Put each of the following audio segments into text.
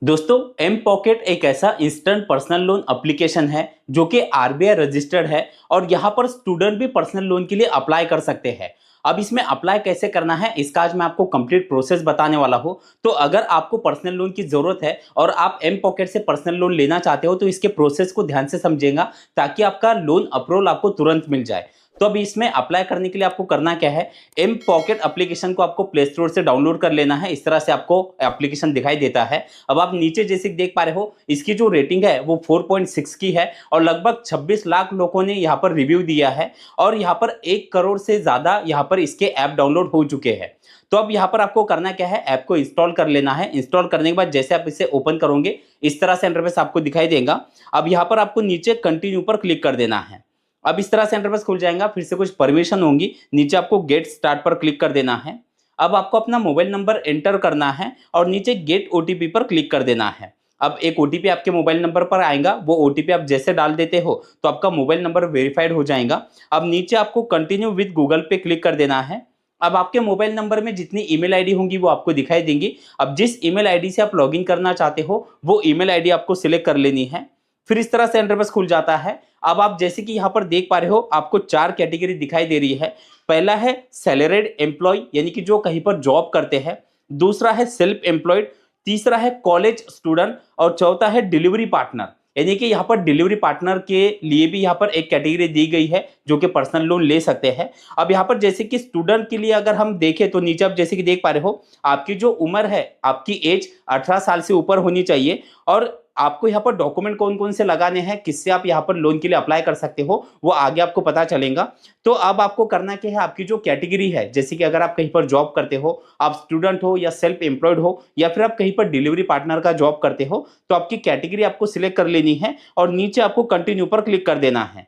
दोस्तों, M pocket एक ऐसा इंस्टेंट पर्सनल लोन एप्लीकेशन है जो कि आरबीआई रजिस्टर्ड है और यहाँ पर स्टूडेंट भी पर्सनल लोन के लिए अप्लाई कर सकते हैं। अब इसमें अप्लाई कैसे करना है इसका आज मैं आपको कंप्लीट प्रोसेस बताने वाला हूँ। तो अगर आपको पर्सनल लोन की जरूरत है और आप एम पॉकेट से पर्सनल लोन लेना चाहते हो तो इसके प्रोसेस को ध्यान से समझेगा ताकि आपका लोन अप्रूवल आपको तुरंत मिल जाए। तो अभी इसमें अप्लाई करने के लिए आपको करना क्या है, एम पॉकेट एप्लीकेशन को आपको प्ले स्टोर से डाउनलोड कर लेना है। इस तरह से आपको एप्लीकेशन दिखाई देता है। अब आप नीचे जैसे देख पा रहे हो इसकी जो रेटिंग है वो 4.6 की है और लगभग 26 लाख लोगों ने यहाँ पर रिव्यू दिया है और यहाँ पर 1 करोड़ से ज्यादा यहाँ पर इसके ऐप डाउनलोड हो चुके हैं। तो अब यहाँ पर आपको करना क्या है, ऐप को इंस्टॉल कर लेना है। इंस्टॉल करने के बाद जैसे आप इसे ओपन करोगे इस तरह से इंटरफेस आपको दिखाई देगा। अब यहाँ पर आपको नीचे कंटिन्यू पर क्लिक कर देना है। अब इस तरह से इंटरफेस खुल जाएगा। फिर से कुछ परमिशन होंगी, नीचे आपको गेट स्टार्ट पर क्लिक कर देना है। अब आपको अपना मोबाइल नंबर एंटर करना है और नीचे गेट ओटीपी पर क्लिक कर देना है। अब एक ओटीपी आपके मोबाइल नंबर पर आएगा, वो ओटीपी आप जैसे डाल देते हो तो आपका मोबाइल नंबर वेरीफाइड हो जाएगा। अब नीचे आपको कंटिन्यू विद गूगल पे क्लिक कर देना है। अब आपके मोबाइल नंबर में जितनी ईमेल आईडी होंगी वो आपको दिखाई देंगी। अब जिस ईमेल आईडी से आप लॉगिन करना चाहते हो वो ईमेल आईडी आपको सिलेक्ट कर लेनी है। फिर इस तरह से इंटरफेस खुल जाता है। अब आप जैसे कि यहाँ पर देख पा रहे हो आपको 4 कैटेगरी दिखाई दे रही है। पहला है सैलरीड एम्प्लॉय यानी कि जो कहीं पर जॉब करते हैं। दूसरा है सेल्फ एम्प्लॉयड। तीसरा है कॉलेज स्टूडेंट और चौथा है डिलीवरी पार्टनर। यानी कि यहाँ पर डिलीवरी पार्टनर के लिए भी यहाँ पर एक कैटेगरी दी गई है जो कि पर्सनल लोन ले सकते हैं। अब यहाँ पर जैसे कि स्टूडेंट के लिए अगर हम देखें तो नीचे आप जैसे कि देख पा रहे हो आपकी जो उम्र है, आपकी एज 18 साल से ऊपर होनी चाहिए और आपको यहाँ पर डॉक्यूमेंट कौन कौन से लगाने हैं, किससे आप यहाँ पर लोन के लिए अप्लाई कर सकते हो वो आगे आपको पता चलेगा। तो अब आपको करना क्या है, आपकी जो कैटेगरी है जैसे कि अगर आप कहीं पर जॉब करते हो, आप स्टूडेंट हो या सेल्फ एम्प्लॉयड हो या फिर आप कहीं पर डिलीवरी पार्टनर का जॉब करते हो तो आपकी कैटेगरी आपको सिलेक्ट कर लेनी है और नीचे आपको कंटिन्यू पर क्लिक कर देना है।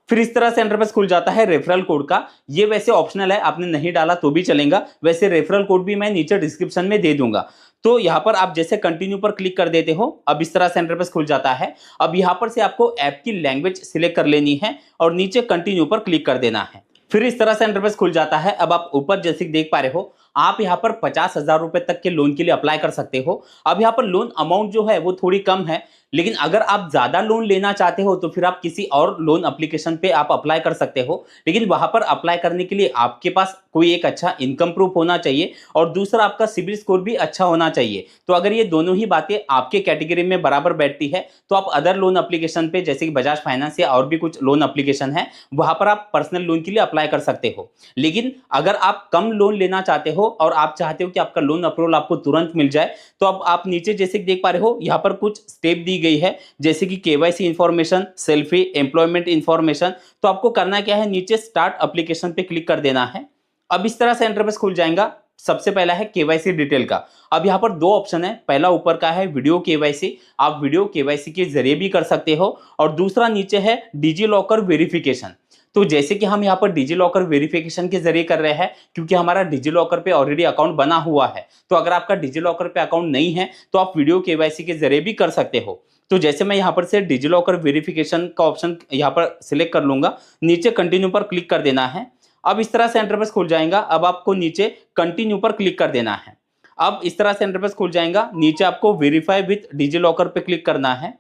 फिर इस तरह से इंटरफेस खुल जाता है रेफरल कोड का। ये वैसे ऑप्शनल है, आपने नहीं डाला तो भी चलेगा। वैसे रेफरल कोड भी मैं नीचे डिस्क्रिप्शन में दे दूंगा। तो यहाँ पर आप जैसे कंटिन्यू पर क्लिक कर देते हो अब इस तरह से इंटरफेस खुल जाता है। अब यहाँ पर से आपको ऐप की लैंग्वेज सिलेक्ट कर लेनी है और नीचे कंटिन्यू पर क्लिक कर देना है। फिर इस तरह से इंटरफेस खुल जाता है। अब आप ऊपर जैसे देख पा रहे हो आप यहाँ पर 50,000 रुपए तक के लोन के लिए अप्लाई कर सकते हो। अब यहाँ पर लोन अमाउंट जो है वो थोड़ी कम है, लेकिन अगर आप ज्यादा लोन लेना चाहते हो तो फिर आप किसी और लोन एप्लीकेशन पे आप अप्लाई कर सकते हो। लेकिन वहां पर अप्लाई करने के लिए आपके पास कोई एक अच्छा इनकम प्रूफ होना चाहिए और दूसरा आपका सिबिल स्कोर भी अच्छा होना चाहिए। तो अगर ये दोनों ही बातें आपके कैटेगरी में बराबर बैठती है तो आप अदर लोन एप्लीकेशन पे जैसे कि बजाज फाइनेंस या और भी कुछ लोन एप्लीकेशन है वहां पर आप पर्सनल लोन के लिए अप्लाई कर सकते हो। लेकिन अगर आप कम लोन लेना चाहते हो और आप चाहते हो कि आपका लोन अप्रूवल आपको तुरंत मिल जाए तो अब आप नीचे जैसे देख पा रहे हो यहाँ पर कुछ स्टेप दी गई है जैसे कि KYC information, selfie, employment information. तो आपको करना क्या है, नीचे स्टार्ट एप्लीकेशन पे क्लिक कर देना है। अब इस तरह से इंटरफेस खुल जाएगा। सबसे पहला है केवाईसी डिटेल का। अब यहाँ पर दो ऑप्शन है, पहला ऊपर का है वीडियो केवाईसी, आप वीडियो केवाईसी के जरिए भी कर सकते हो और दूसरा नीचे है डिजी लॉकर वेरिफिकेशन। तो जैसे कि हम यहाँ पर डिजी लॉकर वेरिफिकेशन के जरिए कर रहे हैं क्योंकि हमारा डिजी लॉकर पे ऑलरेडी अकाउंट बना हुआ है। तो अगर आपका डिजी लॉकर पे अकाउंट नहीं है तो आप वीडियो केवाईसी के जरिए भी कर सकते हो। तो जैसे मैं यहाँ पर से डिजी लॉकर वेरिफिकेशन का ऑप्शन यहाँ पर सिलेक्ट कर लूंगा, नीचे कंटिन्यू पर क्लिक कर देना है। अब इस तरह से इंटरफेस खुल जाएगा। अब आपको नीचे कंटिन्यू पर क्लिक कर देना है। अब इस तरह से इंटरफेस खुल जाएगा। नीचे आपको वेरीफाई विथ डिजी लॉकर पे क्लिक करना है।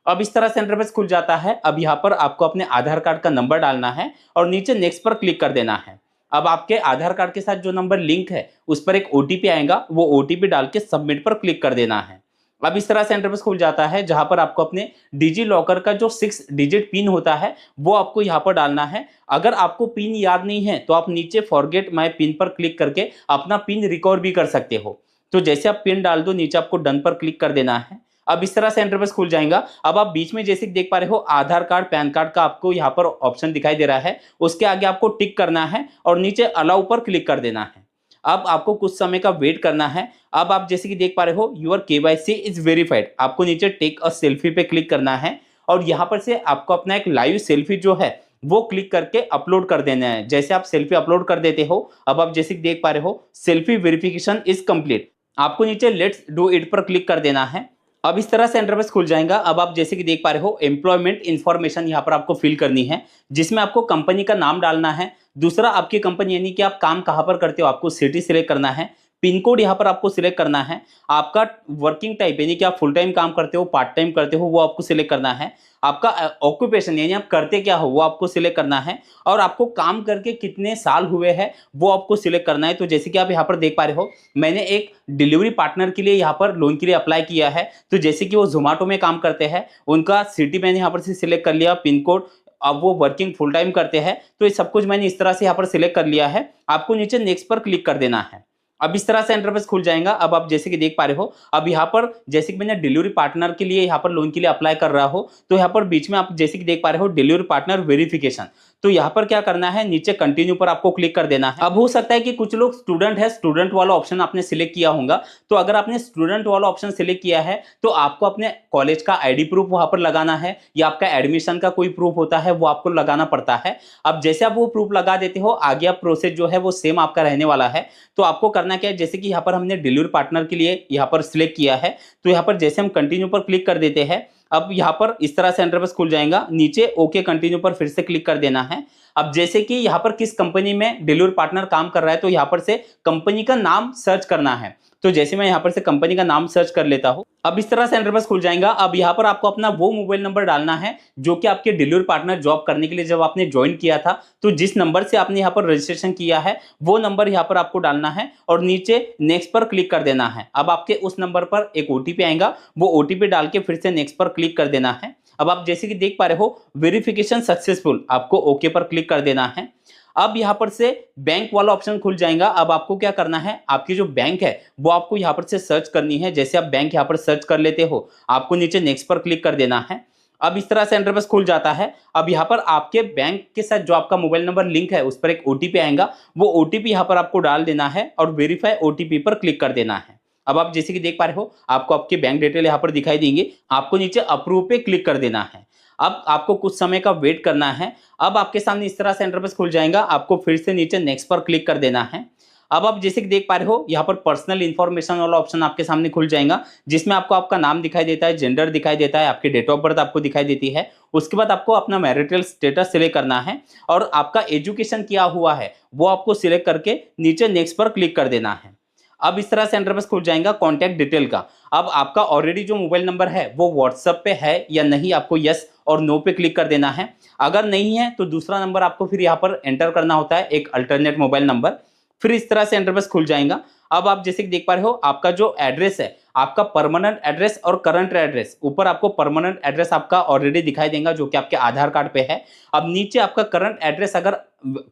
अब इस तरह से इंटरफेस खुल जाता है। अब यहाँ पर आपको अपने आधार कार्ड का नंबर डालना है और नीचे नेक्स्ट पर क्लिक कर देना है। अब आपके आधार कार्ड के साथ जो नंबर लिंक है उस पर एक ओटीपी आएगा, वो ओटीपी डाल के सबमिट पर क्लिक कर देना है। अब इस तरह से इंटरफेस खुल जाता है जहां पर आपको अपने डिजी लॉकर का जो 6 डिजिट पिन होता है वो आपको यहाँ पर डालना है। अगर आपको पिन याद नहीं है तो आप नीचे फॉरगेट माय पिन पर क्लिक करके अपना पिन रिकवर भी कर सकते हो। तो जैसे आप पिन डाल दो नीचे आपको डन पर क्लिक कर देना है। अब इस तरह से इंटरफेस खुल जाएगा। अब आप बीच में जैसे देख पा रहे हो आधार कार्ड, पैन कार्ड का आपको यहाँ पर ऑप्शन दिखाई दे रहा है, उसके आगे आपको टिक करना है और नीचे अलाउ पर क्लिक कर देना है। अब आपको कुछ समय का वेट करना है। अब आप जैसे कि देख पा रहे हो यूर केवाईसी इज वेरीफाइड, आपको नीचे टेक अ सेल्फी पे क्लिक करना है और यहाँ पर से आपको अपना एक लाइव सेल्फी जो है वो क्लिक करके अपलोड कर देना है। जैसे आप सेल्फी अपलोड कर देते हो, अब आप जैसे कि देख पा रहे हो सेल्फी वेरिफिकेशन इज कंप्लीट, आपको नीचे लेट्स डू इट पर क्लिक कर देना है। अब इस तरह से इंटरफेस खुल जाएगा। अब आप जैसे कि देख पा रहे हो एम्प्लॉयमेंट इंफॉर्मेशन यहाँ पर आपको फिल करनी है जिसमें आपको कंपनी का नाम डालना है। दूसरा आपकी कंपनी यानी कि आप काम कहाँ पर करते हो आपको सिटी सिलेक्ट करना है। पिन कोड यहाँ पर आपको सिलेक्ट करना है। आपका वर्किंग टाइप यानी कि आप फुल टाइम काम करते हो, पार्ट टाइम करते हो, वो आपको सिलेक्ट करना है। आपका ऑक्यूपेशन यानी आप करते क्या हो वो आपको सिलेक्ट करना है, और आपको काम करके कितने साल हुए हैं वो आपको सिलेक्ट करना है। तो जैसे कि आप यहाँ पर देख पा रहे हो, मैंने एक डिलीवरी पार्टनर के लिए यहाँ पर लोन के लिए अप्लाई किया है। तो जैसे कि वो जोमेटो में काम करते हैं, उनका सिटी मैंने यहाँ पर से सिलेक्ट कर लिया, पिन कोड, अब वो वर्किंग फुल टाइम करते हैं, तो ये सब कुछ मैंने इस तरह से यहाँ पर सिलेक्ट कर लिया है। आपको नीचे नेक्स्ट पर क्लिक कर देना है। अब इस तरह से इंटरफेस खुल जाएगा। अब आप जैसे कि देख पा रहे हो, अब यहाँ पर जैसे कि मैंने डिलीवरी पार्टनर के लिए यहाँ पर लोन के लिए अप्लाई कर रहा हो, तो यहाँ पर बीच में आप जैसे कि देख पा रहे हो डिलीवरी पार्टनर वेरिफिकेशन, तो यहाँ पर क्या करना है, नीचे कंटिन्यू पर आपको क्लिक कर देना है। अब हो सकता है कि कुछ लोग स्टूडेंट है, स्टूडेंट वाला ऑप्शन आपने सिलेक्ट किया होगा, तो अगर आपने स्टूडेंट वाला ऑप्शन सिलेक्ट किया है तो आपको अपने कॉलेज का आईडी प्रूफ वहां पर लगाना है, या आपका एडमिशन का कोई प्रूफ होता है वो आपको लगाना पड़ता है। अब जैसे आप वो प्रूफ लगा देते हो, आगे आप प्रोसेस जो है वो सेम आपका रहने वाला है। तो आपको करना क्या है, जैसे कि यहाँ पर हमने डिलीवरी पार्टनर के लिए यहाँ पर सिलेक्ट किया है, तो यहाँ पर जैसे हम कंटिन्यू पर क्लिक कर देते हैं, अब यहाँ पर इस तरह से इंटरफेस खुल जाएगा। नीचे ओके कंटिन्यू पर फिर से क्लिक कर देना है। अब जैसे कि यहाँ पर किस कंपनी में डिलीवरी पार्टनर काम कर रहा है, तो यहाँ पर से कंपनी का नाम सर्च करना है। तो जैसे मैं यहाँ पर से कंपनी का नाम सर्च कर लेता हूँ, अब इस तरह से इंटरफेस खुल जाएगा। अब यहाँ पर आपको अपना वो मोबाइल नंबर डालना है जो कि आपके डिलीवरी पार्टनर जॉब करने के लिए जब आपने ज्वाइन किया था, तो जिस नंबर से आपने यहाँ पर रजिस्ट्रेशन किया है वो नंबर यहाँ पर आपको डालना है, और नीचे नेक्स्ट पर क्लिक कर देना है। अब आपके उस नंबर पर एक ओटीपी आएगा, वो ओटीपी डाल के फिर से नेक्स्ट पर क्लिक कर देना है। अब आप जैसे कि देख पा रहे हो वेरिफिकेशन सक्सेसफुल, आपको ओके पर क्लिक कर देना है। अब यहाँ पर से बैंक वाला ऑप्शन खुल जाएगा। अब आपको क्या करना है, आपकी जो बैंक है वो आपको यहाँ पर से सर्च करनी है। जैसे आप बैंक यहाँ पर सर्च कर लेते हो, आपको नीचे नेक्स्ट पर क्लिक कर देना है। अब इस तरह से इंटरफेस खुल जाता है। अब यहाँ पर आपके बैंक के साथ जो आपका मोबाइल नंबर लिंक है उस पर एक ओटीपी आएगा, वो ओटीपी यहाँ पर आपको डाल देना है और वेरीफाई ओटीपी पर क्लिक कर देना है। अब आप जैसे कि देख पा रहे हो, आपको आपके बैंक डिटेल यहाँ पर दिखाई देंगे, आपको नीचे अप्रूव पे क्लिक कर देना है। अब आपको कुछ समय का वेट करना है। अब आपके सामने इस तरह से इंटरफेस खुल जाएगा, आपको फिर से नीचे नेक्स्ट पर क्लिक कर देना है। अब आप जैसे कि देख पा रहे हो, यहाँ पर पर्सनल इंफॉर्मेशन वाला ऑप्शन आपके सामने खुल जाएगा, जिसमें आपको आपका नाम दिखाई देता है, जेंडर दिखाई देता है, आपकी डेट ऑफ बर्थ आपको दिखाई देती है। उसके बाद आपको अपना मैरिटल स्टेटस सिलेक्ट करना है, और आपका एजुकेशन क्या हुआ है वो आपको सिलेक्ट करके नीचे नेक्स्ट पर क्लिक कर देना है। अब इस तरह से इंटरफेस खुल जाएगा कॉन्टैक्ट डिटेल का। अब आपका ऑलरेडी जो मोबाइल नंबर है वो व्हाट्सएप पे है या नहीं, आपको यस और नो पे क्लिक कर देना है। अगर नहीं है तो दूसरा नंबर आपको फिर यहाँ पर एंटर करना होता है, एक अल्टरनेट मोबाइल नंबर। फिर इस तरह से इंटरफेस खुल जाएगा। अब आप जैसे कि देख पा रहे हो, आपका जो एड्रेस है, आपका परमानेंट एड्रेस और करंट एड्रेस, ऊपर आपको परमानेंट एड्रेस आपका ऑलरेडी दिखाई देगा जो कि आपके आधार कार्ड पे है। अब नीचे आपका करंट एड्रेस अगर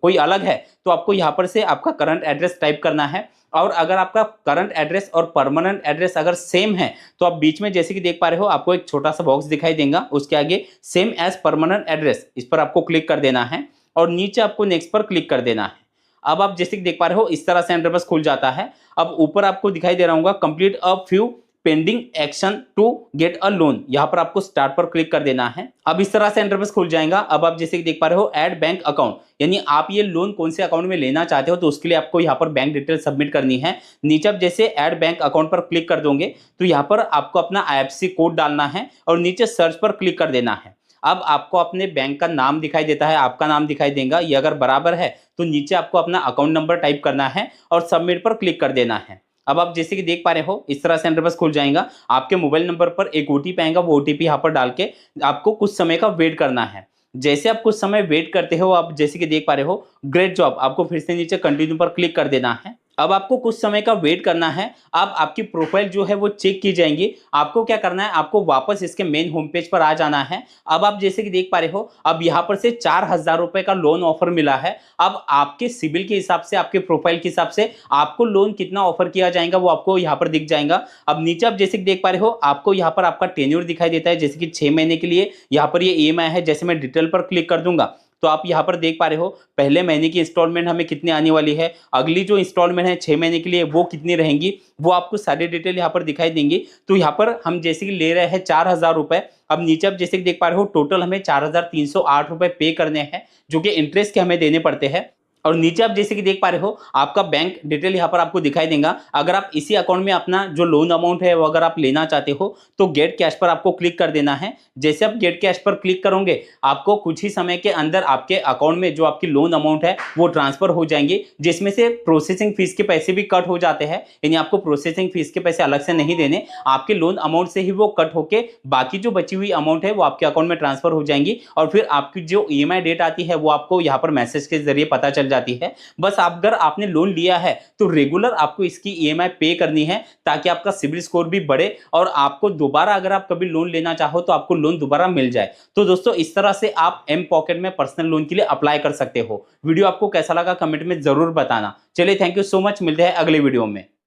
कोई अलग है तो आपको यहाँ पर से आपका करंट एड्रेस टाइप करना है, और अगर आपका करंट एड्रेस और परमानेंट एड्रेस अगर सेम है तो आप बीच में जैसे कि देख पा रहे हो आपको एक छोटा सा बॉक्स दिखाई देगा, उसके आगे सेम एज परमानेंट एड्रेस, इस पर आपको क्लिक कर देना है और नीचे आपको नेक्स्ट पर क्लिक कर देना है। अब आप जैसे कि देख पा रहे हो इस तरह से इंटरफेस खुल जाता है। अब ऊपर आपको दिखाई दे रहा होगा complete a few pending action to get a loan, यहाँ पर आपको स्टार्ट पर क्लिक कर देना है। अब इस तरह से इंटरफेस खुल जाएगा। अब आप जैसे कि देख पा रहे हो ऐड बैंक अकाउंट, यानी आप ये लोन कौन से अकाउंट में लेना चाहते हो, तो उसके लिए आपको यहाँ पर बैंक डिटेल सबमिट करनी है। नीचे आप जैसे ऐड बैंक अकाउंट पर क्लिक कर दोगे तो यहाँ पर आपको अपना IFSC कोड डालना है और नीचे सर्च पर क्लिक कर देना है। अब आपको अपने बैंक का नाम दिखाई देता है, आपका नाम दिखाई देगा, ये अगर बराबर है तो नीचे आपको अपना अकाउंट नंबर टाइप करना है और सबमिट पर क्लिक कर देना है। अब आप जैसे कि देख पा रहे हो इस तरह से इंटरफेस खुल जाएगा। आपके मोबाइल नंबर पर एक ओटीपी आएगा, वो ओटीपी यहाँ पर डाल के आपको कुछ समय का वेट करना है। जैसे आप कुछ समय वेट करते हो, आप जैसे कि देख पा रहे हो ग्रेट जॉब, आपको फिर से नीचे कंटिन्यू पर क्लिक कर देना है। अब आपको कुछ समय का वेट करना है। अब आपकी प्रोफाइल जो है वो चेक की जाएंगी। आपको क्या करना है, आपको वापस इसके मेन होम पेज पर आ जाना है। अब आप जैसे कि देख पा रहे हो, अब यहाँ पर से 4,000 रुपए का लोन ऑफर मिला है। अब आपके सिबिल के हिसाब से, आपके प्रोफाइल के हिसाब से आपको लोन कितना ऑफर किया जाएगा वो आपको यहाँ पर दिख जाएगा। अब नीचे आप जैसे कि देख पा रहे हो, आपको यहाँ पर आपका टेन्योर दिखाई देता है, जैसे कि 6 महीने के लिए यहाँ पर ये EMI है। जैसे मैं डिटेल पर क्लिक कर दूंगा तो आप यहाँ पर देख पा रहे हो पहले महीने की इंस्टॉलमेंट हमें कितनी आने वाली है, अगली जो इंस्टॉलमेंट है 6 महीने के लिए वो कितनी रहेंगी, वो आपको सारी डिटेल यहाँ पर दिखाई देंगी। तो यहाँ पर हम जैसे कि ले रहे हैं 4,000 रुपए। अब नीचे आप जैसे कि देख पा रहे हो टोटल हमें 4,308 रुपए पे करने हैं, जो कि इंटरेस्ट के हमें देने पड़ते हैं। और नीचे आप जैसे कि देख पा रहे हो आपका बैंक डिटेल यहाँ पर आपको दिखाई देगा। अगर आप इसी अकाउंट में अपना जो लोन अमाउंट है वो अगर आप लेना चाहते हो तो गेट कैश पर आपको क्लिक कर देना है। जैसे आप गेट कैश पर क्लिक करोगे आपको कुछ ही समय के अंदर आपके अकाउंट में जो आपकी लोन अमाउंट है वो ट्रांसफर हो जाएंगे, जिसमें से प्रोसेसिंग फीस के पैसे भी कट हो जाते हैं। यानी आपको प्रोसेसिंग फीस के पैसे अलग से नहीं देने, आपके लोन अमाउंट से ही वो कट होके बाकी जो बची हुई अमाउंट है वो आपके अकाउंट में ट्रांसफर हो जाएंगी और फिर आपकी जो ईएमआई डेट आती है वो आपको यहाँ पर मैसेज के जरिए पता चल जाती है। बस अगर आपने लोन लिया है तो रेगुलर आपको इसकी ईएमआई पे करनी है ताकि आपका सिबिल स्कोर भी बढ़े और आपको दोबारा अगर आप कभी लोन लेना चाहो तो आपको लोन दोबारा मिल जाए। तो दोस्तों इस तरह से आप एम पॉकेट में पर्सनल लोन के लिए अप्लाई कर सकते हो। वीडियो आपको कैसा लगा कमेंट में जरूर बताना। चलिए थैंक यू सो मच, मिलते हैं अगले वीडियो में।